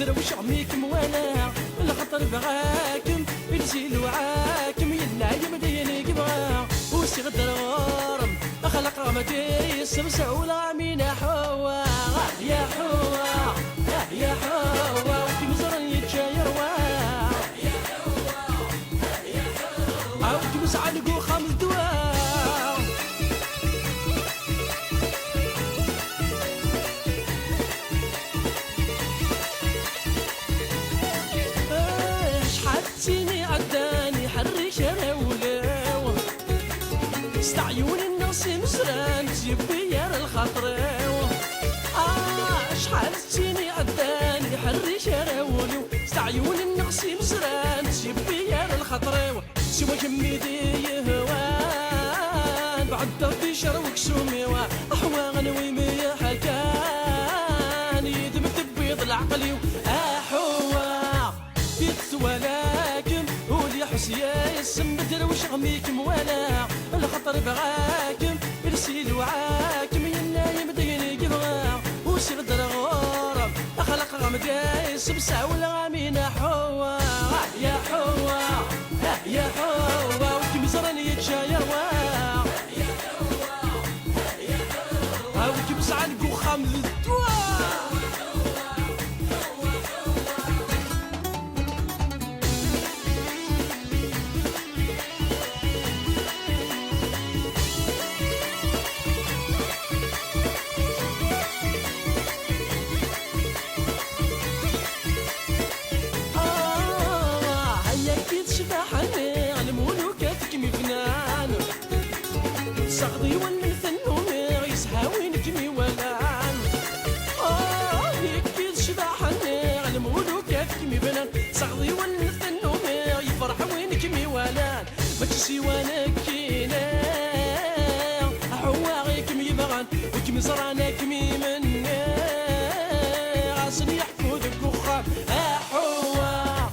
دروش عميكم وانا الخطر بغاكم الجيل وعاكم يلا يمديني قبغا وسي غدر غورم اخلق غمدي السمسة ولا مين حوا يا حوا يا حوا وكي مزرن يتشاير واه يا حوا يا حوا وكي مزعلقو خمس دواء سيني عداني حري شراولاو استعيون الناس مسران تجيب يا الخطراو شحال سيني عداني حري شراولاو استعيون الناس مسران تجيب يا الخطراو سوا جميدي يهوان بعد في شروك سوميوا احوان ويمي حكان يدمت بيض العقلي احوا ولكن ولي حسيا يسم دروش غميكم ولا الخطر بغاكم يرسيل وعاكم ينا يمديني قبغا وسي غدر غورم اخلق غمدايس بسع ولا غامين حوا يا حوا يا حوا وكي مزراني يتشاير واه يا حوا يا حوا وكي مسعلقو خامل الدواء صغدي والثنون يسهاوين كمي ولان يكيد شباحني على مولوكات كمي بنان صغدي والثنون يفرح وين كمي ولان ما تسي وانا كينا حواغي كمي بغان وكمي زرانا كمي من غاسن يحكو ذك وخام حوا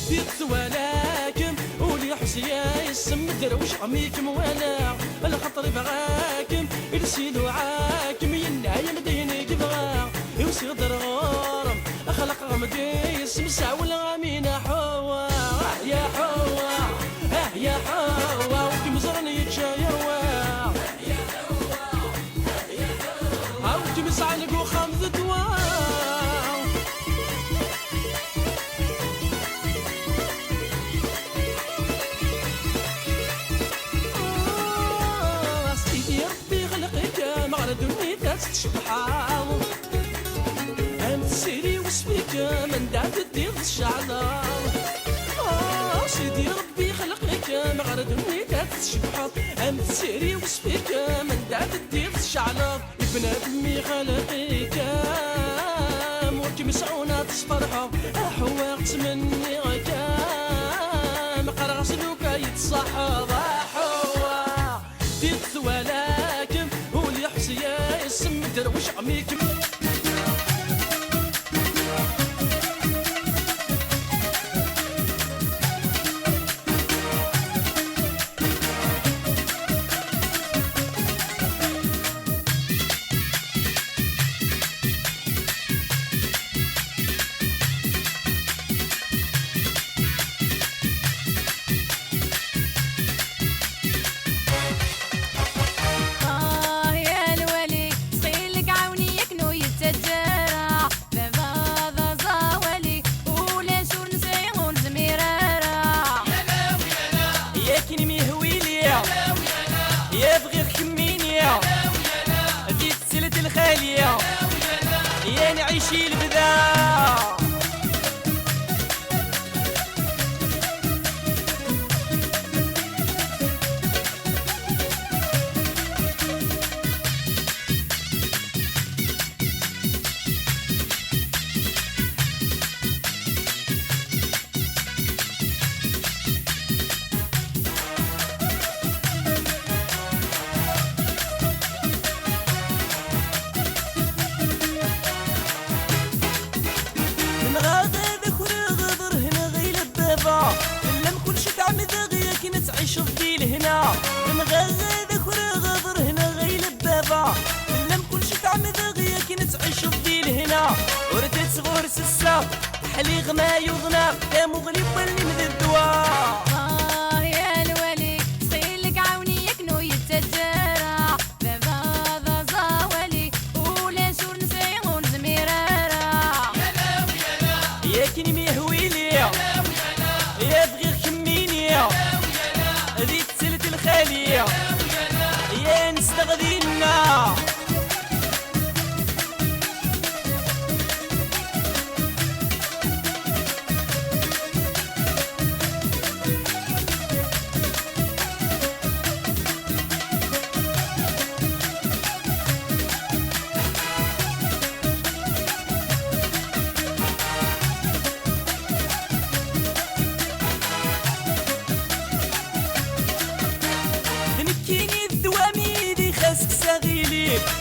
ديت ولكن ولي حسيا يسم دروش عميكم ولا الخطر بغاكم يرسيل وعاكم ينا يمديني قبغا يوسي غدر غورم اخلق غمدي يسمسع ولا غامين حوا يا حوا يا حوا وكي مزرني يتشاير واه يا حوا يا حوا وكي مسعلقو خمس دواء تشبحاو انت سيري وسبيك من دعت الدير الشعلان سيدي ربي خلقك مغرد النيتات تشبحاو انت سيري وسبيك من دعت الدير الشعلان ابن ادمي خلقك موكي مسعونة تصفرحو حواقت مني غكام قرغس لوكا يتصحب حوا ديت ولكن ولي حسيا يسم دروش عميكم يا بغير كمينيا ديت سلة الخالية يا نعيشي البدا تعيش فضيل هنا من غير غضر هنا غير البابا لم كلشي تعمد غيا كي تعيش فضيل هنا ورثت صغور سسا حلي غما يوضنا يا مغلب واللي من الدواء يا الولي سقيلك عاوني يكنو يتجارى بابا ذا زاولي ولا شور نسيغون زميرارا يا لاو يا لا يا كني ميهويلي يا بغير كميني يا ذي تسلت الخالية يا نستغذينا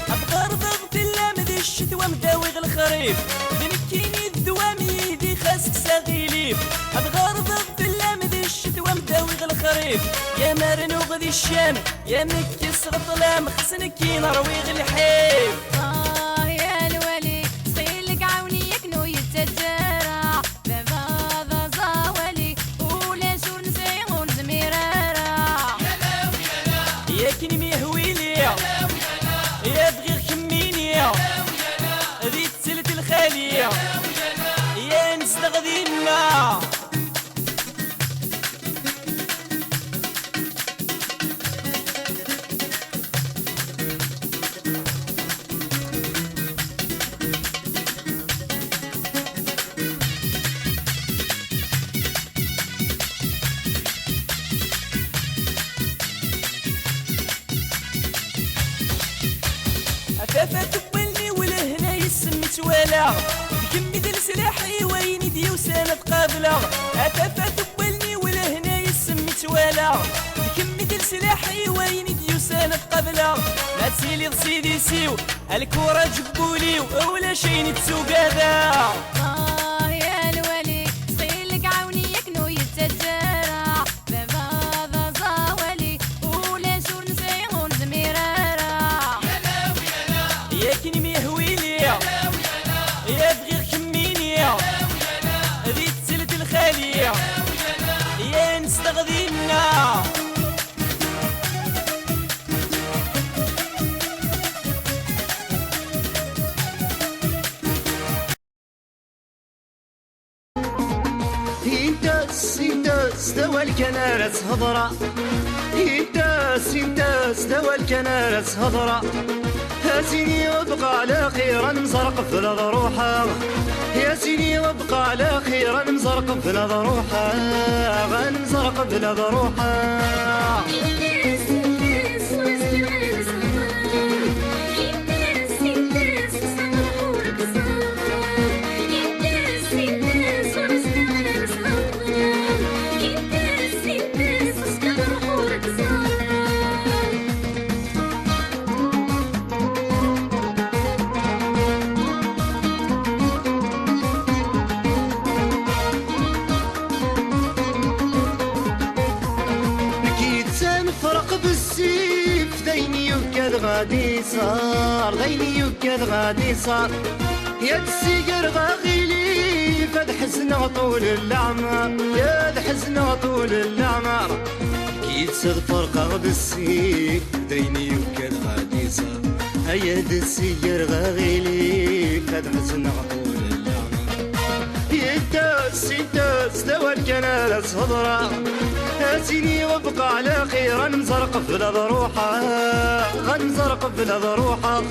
أبغى رضغ في اللام ذي الشتوى مداوغ الخريف ذنكيني الدوامي ذي خاسك ساغيليف أبغى رضغ في اللام ذي الشتوى مداوغ الخريف يا مرنوغ ذي الشام يا مكي صغطلام خسنكي نرويغ الحيف يا الولي سقيلك عاوني يكنو يتجارى بابا ذا زاولي ولا شور نسيغون زميرارا يا لاو يا لا يا كني ميهويلي يا بغير كميني ذي تسلت الخالية يا نستغذينا أفافا تقبلني ولهنا يسمي توالا بكمي ديال سلاحي ويني ديوسانة قابلة أفافا تقبلني ولهنا يسمي توالا بكمي ديال سلاحي ويني ديوسانة قابلة ما تسيلي ضسيدي سيو الكورة جبولي ولا شي نتسوق هذا يا الولي سقيلك عاوني يكنو يتجارى بابا ذا زاولي ولا شور نسيغون زميرارا يا كني ميهويلي يا بغير كميني ذي تسلت الخالية يا نستغذينا انتاس دوا الكنارس هضرة انتاس دوا الكنارس هضرة هاسيني يبقى على خير مزرق في روحه ياسيني يبقى على خير مزرق في روحه غنزرق في روحه غادي صار ديني يكاد غادي صار يا السيقر غاغيلي فد حزن طول العمر يا حزن طول العمر كي تصد فرقة بالسيف ديني يكاد غادي صار هيا السيقر غاغيلي فد حزن طول العمر يتاس دوا الكنارس هضرة هاسيني وابقى على خير نزرق في روحه غنزرق في روحه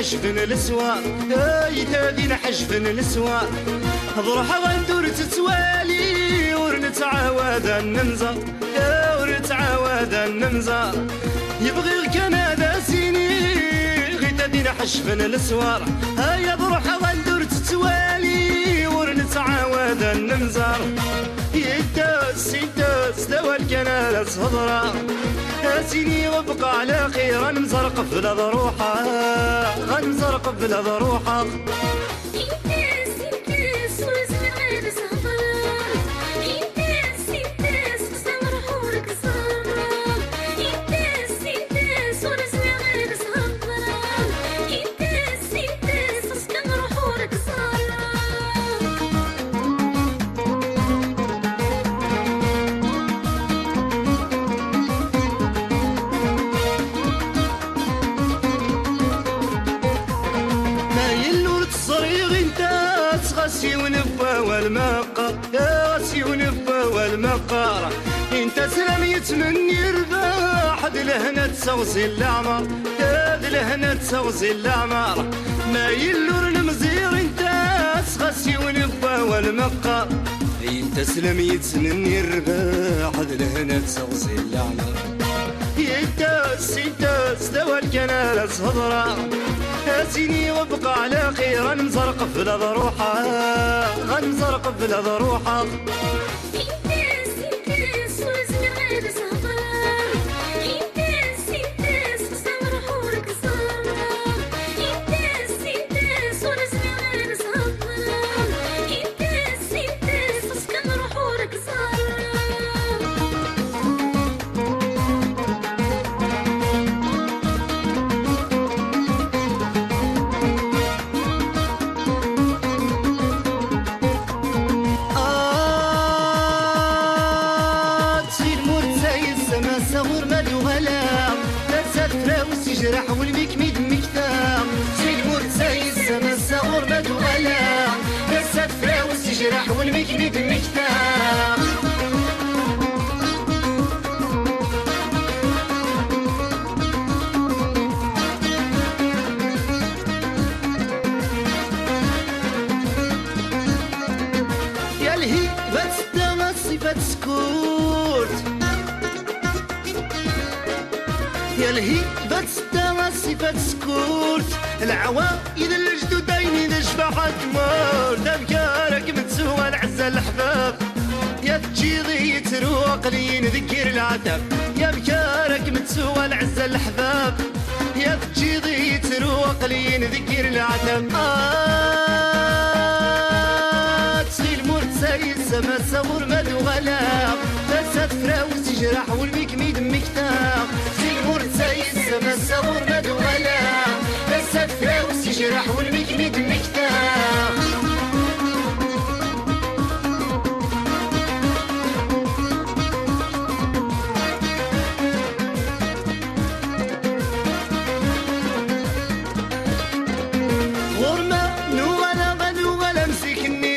حشفن السوا تادين حشفن السوا بروح غندور تتوالي ورنتعاود النمزة ورنتعاود النمزة يبغي الكندا سيني غي تادين حشفن السوار هيا بروح غندور تتوالي ورنتعاود النمزر يداس دوا الكنالة هضرة هاتيني وابقى على خير غنزرق بلا ضروحة غنزرق بلا ضروحة غاسي ونبا والمقر يا غاسي ونبا والمقر انت سلاميت مني رباح دلهنا تسوزي العمر يا دلهنا تسوزي العمر ما يلور المزير انت غاسي ونبا والمقر انت سلاميت مني رباح دلهنا تسوزي العمر يداس دوا الكنالة هضرة هاتيني وابقى على خير غنزرق بلا ضروحة غنزرق بلا ضروحة صغور مالو غلا لا تسافر وسجرح والميك ميد مكتا سيمور تساي السما صغور مالو غلا لا تسافر وسجرح والميك ميد مكتا يا لهي بتستمع صفات سكوت يا لهي بتستمع صفات سكوت العوايد الجدود داينين الشباحة تمور دبكارك متسوى العزة الحباب يا تجيضي تروق لي نذكر العتاب يا بكارك متسوى العزة الحباب يا تجيضي تروق لي نذكر العتاب تسيل مرتساي السما صغور مدو غلا لا تسافر وسجرح والميك ميد مكتاب مرتاي السما صغور مدو غلا لا تسافر وسجرح والميك ميد مكتاب غرمة نوغلا غنوغلا مسكني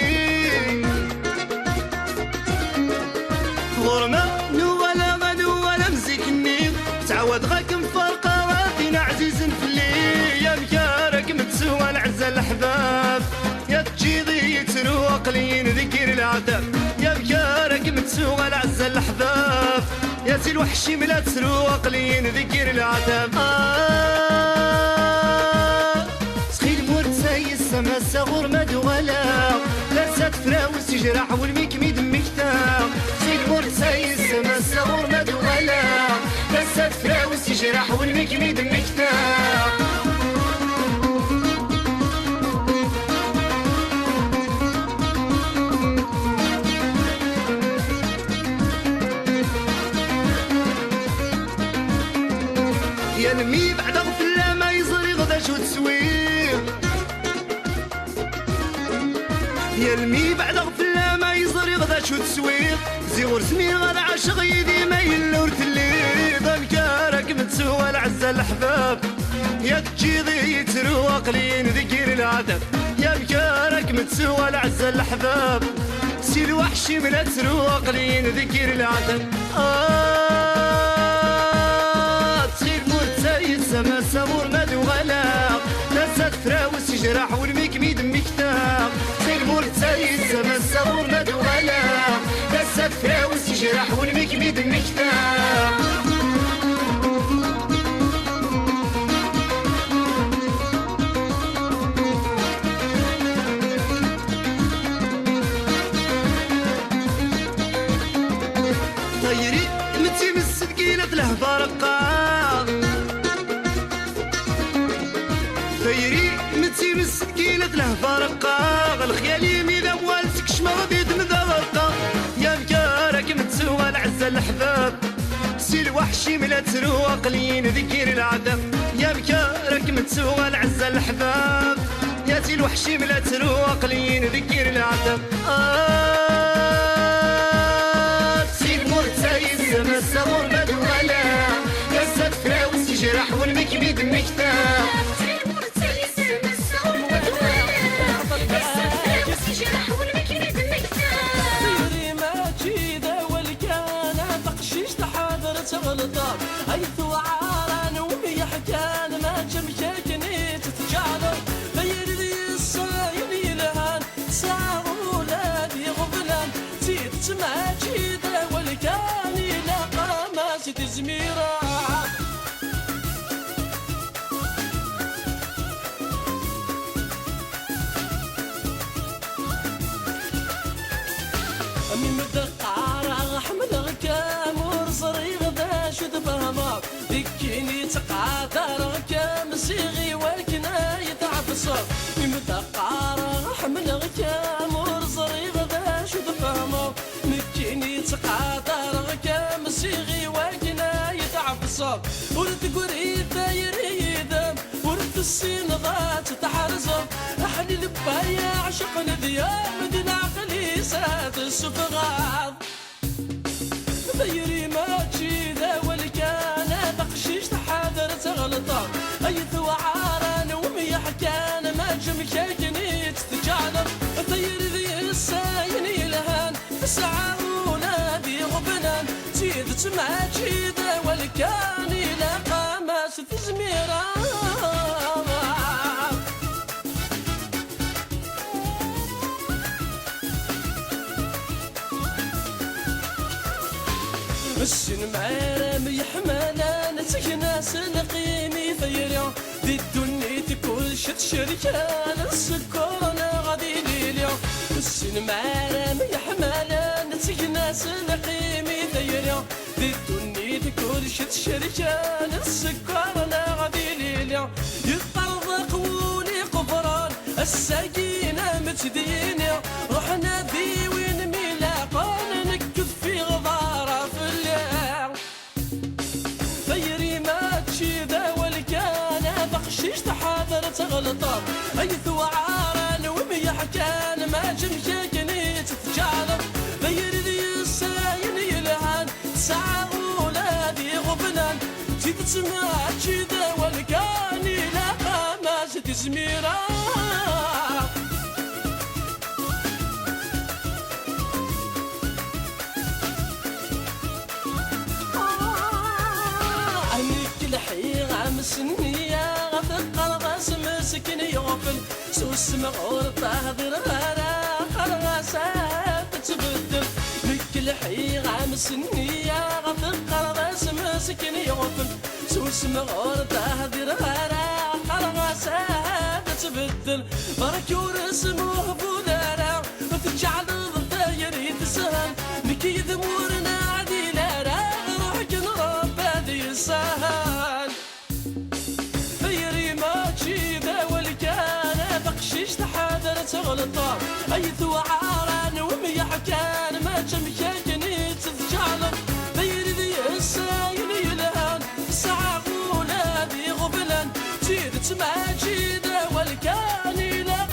غرمة نوغلا غنوغلا مسكني تعود غاكم فرقة وفينا عزيز فلي يا مكارك متسوى العزة الأحباب يا تجيضي تروق لي نذكر العتاب يا مكارك متسوى العزة الأحباب يا زي الوحشي ملا تروق لي نذكر العتاب سخيل مرتساي السما صغور مدو غلا لا تسافر وسجرح والميك ميد مكتا سخيل مرتساي السما صغور مدو غلا لا تسافر وسجرح والميك ميد مكتا يا نمي بعد غفلة ما يزري غدا شو تسوير يا المي بعد غفلة ما يزري غدا شو تسوير زيور سمي غدا عاشق يدي ما يلور تلي ضنكارك متسوى العزة الأحباب يا تجيضي تروق لي نذكر العذاب يا بكارك متسوى العزة الأحباب سي الوحشي من تروق لي نذكر العذاب تصير مرتاي السما صبور مدو غلا لا تسافر وسجرح والميك ميد مكتاب تصير مرتاي السما صبور مدو غلا لا تسافر وسجرح والميك ميد مكتاب فيري متي مسكينة له فرقة الخيالي ميدا موالسك شما بيد مذاقة يا مكارك متسوى العزة الأحباب سي الوحشي ملا تروق لين ذكر العذاب يا مكارك متسوى العزة الأحباب يا سي الوحشي ملا تروق لين ذكر العذاب سي المرتايز مسا غربة ولا يا سفراوس يجرح والمكبيد مكتاب غلطان حيث عاران ومي حكان ما جمشاكني تتجعلر غير لي الصايم يلهان ساعة ولادي غبلان زيد تسمع جيدة والكان يلاقى ما زيد زميرة أمي مدقارة حمل غكام ورصريغ شد فهمك ذكيني تقادر كم سيغي وكنا يتعفصر مدقارة حمل غكام ورصريغ ذا شد فهمك ذكيني تقادر كم سيغي وكنا يتعفصر ورد قريد يريدم ورد السين ضات تحرزم أحلي لبايا عشق نديام دين عقلي سات السفغاض غيري ما تشيده والكان بقشيش تحاذر تغلطان أيث وعاران ومي حكان ما جمشاكني تتجعلر غير ذي الساين يلهان ساعة ونادي غبنان زيد تسمع تشيده والكان يلاقى ما ستزميران السن معرم يحملان تكنا سنقيمي فيريا دي الدنيا كل شت شركان السكون غادي ليليا السن معرم يحملان تكنا سنقيمي فيريا دي الدنيا كل شت شركان السكون غادي ليليا يطلق ولي قبران السكينة متدينة رحنا ذي وين ميلاقان نكف في غضارة في الليل غيري ما تشيده والكان بقشيش تحاذر تغلطان أيث وعاران ومي حكان ما جمشاكني تتجعلر غير ذي الساين يلهان ساعة ولادي غبنان زيد تسمع تشيده والكان يلاقى ما زيد زميران مسنية غفق الغاس مسكن يغفل سوس مغور تهدر غرا خرغاسات تبدل بكل حيغة مسنية غفق الغاس مسكن يغفل سوس مغور تهدر غرا خرغاسات تبدل برك ورسموه بودارا وتجعل الضير يتسهل نكي ذمورنا عديلا روحك نرب هذه السهل بقشيش تحاذر تغلطان أيث وعاران ومي حكان ما جمشاكني تتجعلر غير ذي الساين يلهان ساعة ولادي غبلان زيد تسمع جيده والكان يلا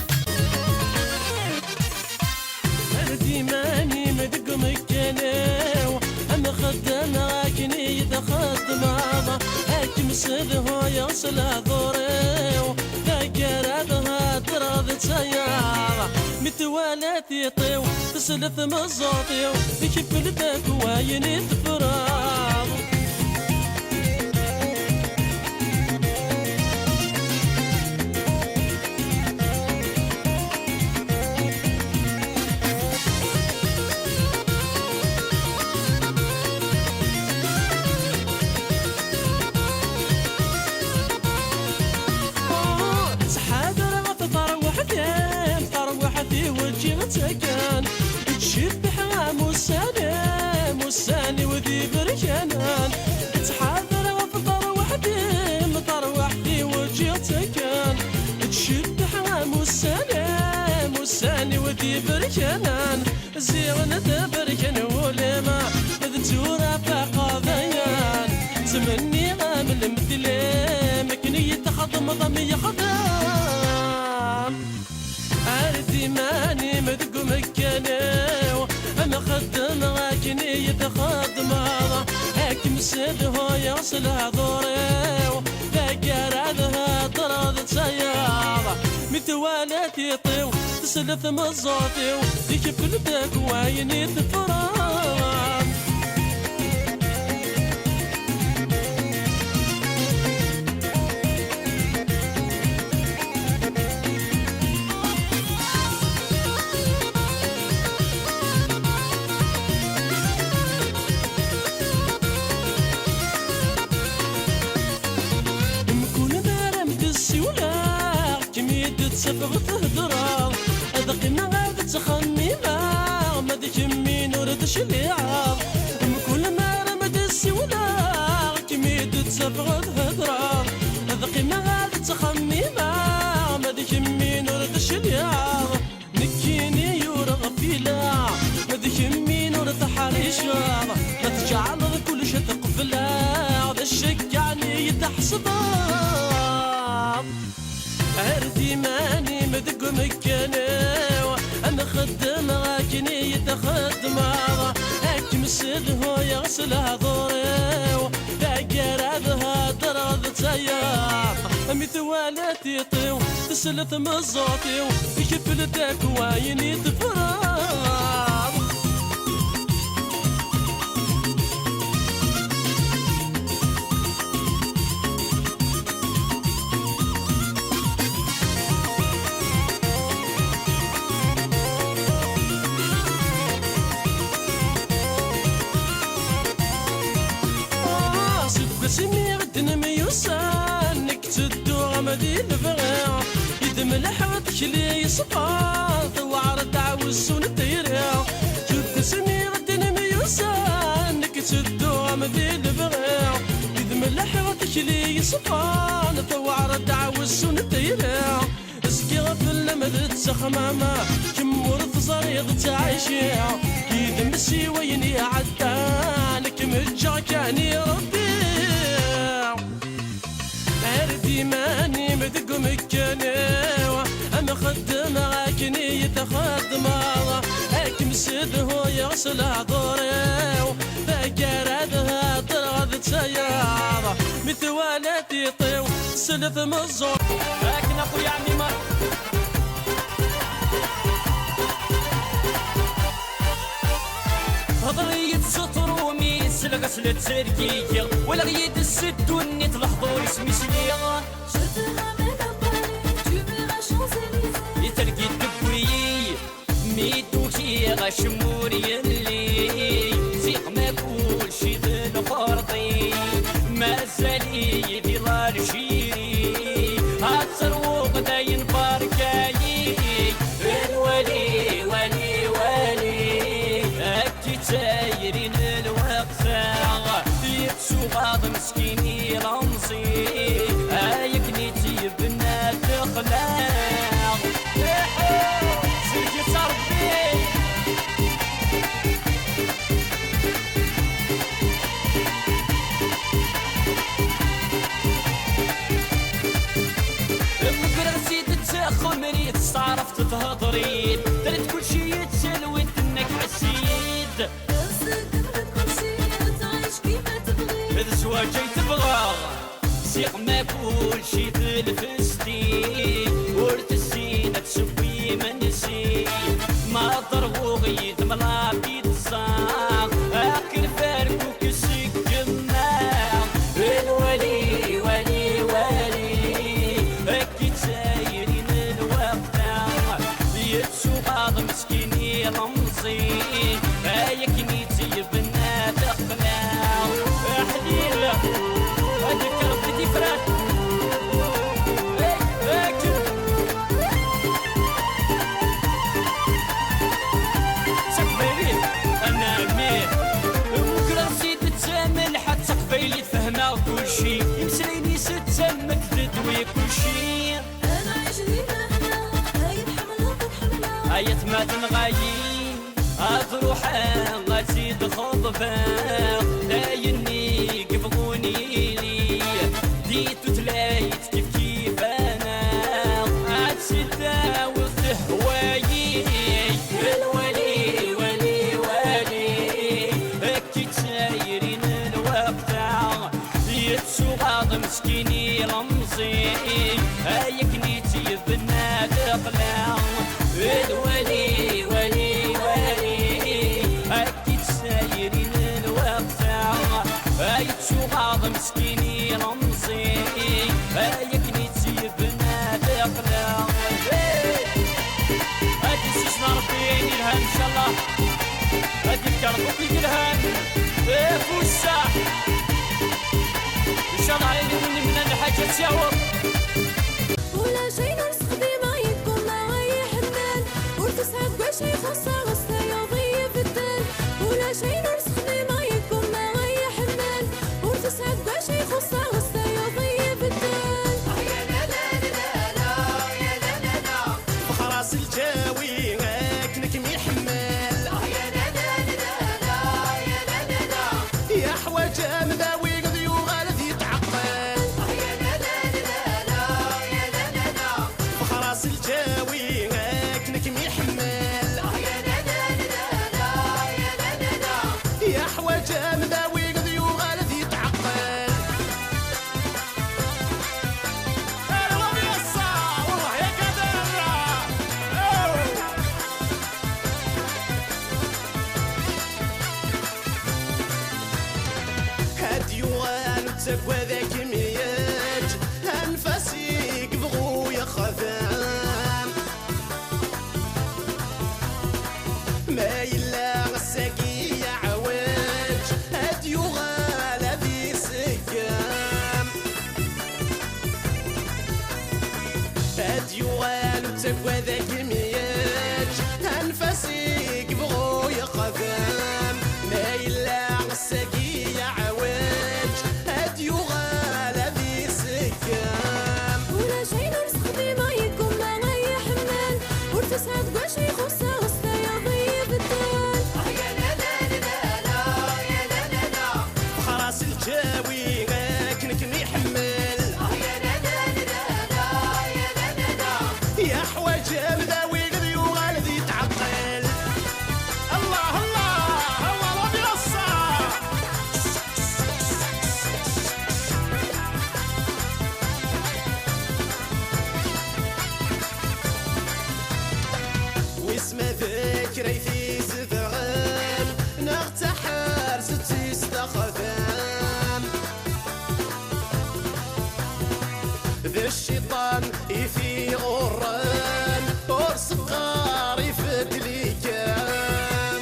أردي ماني مدق مكانيو أما خدام راكني يتخدم هاكم سده يصل ظوريو قرادها تراض سيارة متوالاتي طيو تسلث مزاطيو بكيف الباك واين تفراغ تكان تشد حرام وساني وذي بركان تبركن ولما ذتورا فقاضيان تمني غامل مدلام كني تخدم ضمي خدام عردي ماني مدق مكانو انا خدم غاكني يتخدم هاكم سدهو يغسل هضوريو ذاكرادها طراد تسيارة متوالاتي طيو تسلث مزاطيو يكف الباك وعيني تفرام تسبغ تهدرا أذقنا غاد تخميما ما ديك مين ورد شليعا كل ما رمد السولا كميد تسبغ تهدرا أذقنا غاد تخميما ما ديك مين ورد شليعا نكيني يورغ فيلا ما ديك مين ورد حريشا لا تجعل كل شي تقفلا هذا الشك يعني يتحسبا عردي ماني مدق مكانو انا خدم غاكني يتخدم هاكم سدهو يغسل هضوريو ذاكرادها درض تسيار مثوالاتي طيو تسلث مزاطيو يكفل داك وعيني تفرام سمي غدنا ميوسان نكتدو غمدي الفغا يدم لحوتك لي يصفى ثوار تعوز ونديرها جد سمي غدنا ميوسان نكتدو غمدي الفغا يدم لحوتك لي يصفى ثوار تعوز ونديرها اسكي غفل لما تسخماما كم ورث صريض تعيشيها يدم السيوين عدانك مجا كاني ربي عردي ماني مدق مكانو انا خدم غاكني يتخدم هاكم سدهو يغسل هضوريو ذاكرادها طراد تسيارة مثوالاتي طيو سلث مزور لكن اخويا عمي مر هضرية سطر وميس الغسل التركية ولا غيد السد والنت الحضور اسمي سليا شفتها من الطريق جبنا شانزليزيه يتركي الدبوي ميدوكي غشمور يلي زيق ما كل شي ذن فرضي ما زالي يدي الشيري هاتسروق داين باركاي الولي ولي ولي اكي تايرين الوقفة يبسو بعض مسكيني رمزي هايك نيتي بنات اخلاق سيدي صربي خمري تصعرف تتهضرين درت كل شي يتسلوي انك حسيد كل شي تعيش كيما تبغي هذا زواجي تبغى سيق ما كل شي بالفستين ورت الزينة تسوي منسي ما ضربو غيد ملابي تصاغ اكل فارك وكسك جماغ الولي ولي ولي اكي تسايرين يبسو بعض مسكيني رمزي هايك نيتي بنات اخلاق حليلة هاديك ربي تفرح سقبيلي انا ميه بكرة نسيت تسامل حتى قبيلي تفهمها كل شي يمسليني ستسمك تدوي كل شي انا عايش ديما هنا هاي الحملة آية ما تنغايي أضروحا غتزيد خضبا لا يني قبغوني لي ديتو تلايت كيف كيف أنا عاد سدا وسط هوايي الولي ولي ولي هكي تسايرين الوقت يتسوغاض مسكيني لمزي هايك نيتي بنا دقلا الولي ولي ولي هاكي تسايرين الوقت يتسوغاض مسكيني لمزي هايك نيتي بنا دقلا هاكي سيسنا ربي يلهم ان شاء الله هاكي كربوك يلهم فوسا ان شاء الله علينا من الحاجة تساور ولا شي نرسخ ديما يكون معايا حنان وتسعد بشي خاصة غصة يضيع في الدال ولا شي نرسخ ديما يكون معايا حنان وتسعد بشي خاصة غصة يضيع في الدال يا لا لا لا لا يا لا لا لا فخراس الجاوي غاكنك ميحمل يا لا لا لا لا يا لا لا لا يا حواجة مداوي قضيو غالد يتعقل يا لا لا لا لا يا لا لا لا فخراس الجاوي غاكنك ميحمل يا لا لا لا لا يا لا لا لا يا حواجة مداوي قضيو غالد يتعقل تقوى ذاك مياج أنفاسي قبغو يا خذام ما يلا غساقي يا عواج هاديو غالا ذي سقام هاديو غالو تقوى ذاك مياج أنفاسي قبغو يا خذام ما يلا غساقي يا عواج يغالى ذي سكام ولا شي نرسخ ديما يكون معايا حنان وتسعد بشي خاصة غصة يضيع في الدال يا لا لا لا لا يا لا لا لا خلاص الجاوي غاكنك ميحمل يا لا لا لا لا يا لا لا لا يا حواجة مداوي غدي يغالى ذي تعقل الله الله الله ربي الصار واسم ذكري في زذغال نغتحر ستي استخدام ذا الشيطان يفي غران ورس قاري في دليكام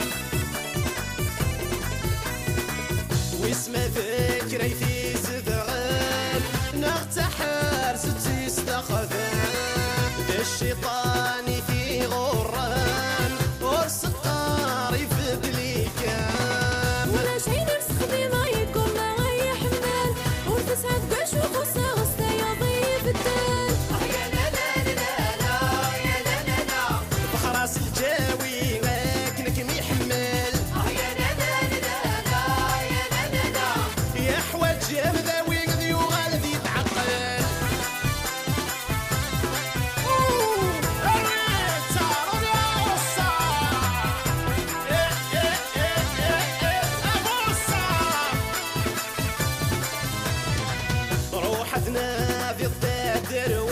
واسم ذكري في زذغال نغتحر ستي استخدام ذا الشيطان في غران ورس قاري في دليكام ولا شي نرسخ ديما يكون معايا حنان وتسعد بشي خاصة غصة يضيع في الدال يا لا لا لا لا يا لا لا لا بخراس الجاوي غاكنك ميحمل يا لا لا لا لا يا لا لا لا يا حواج مداوي قضي يغالى ذي يتعقل روحتنا في الضدر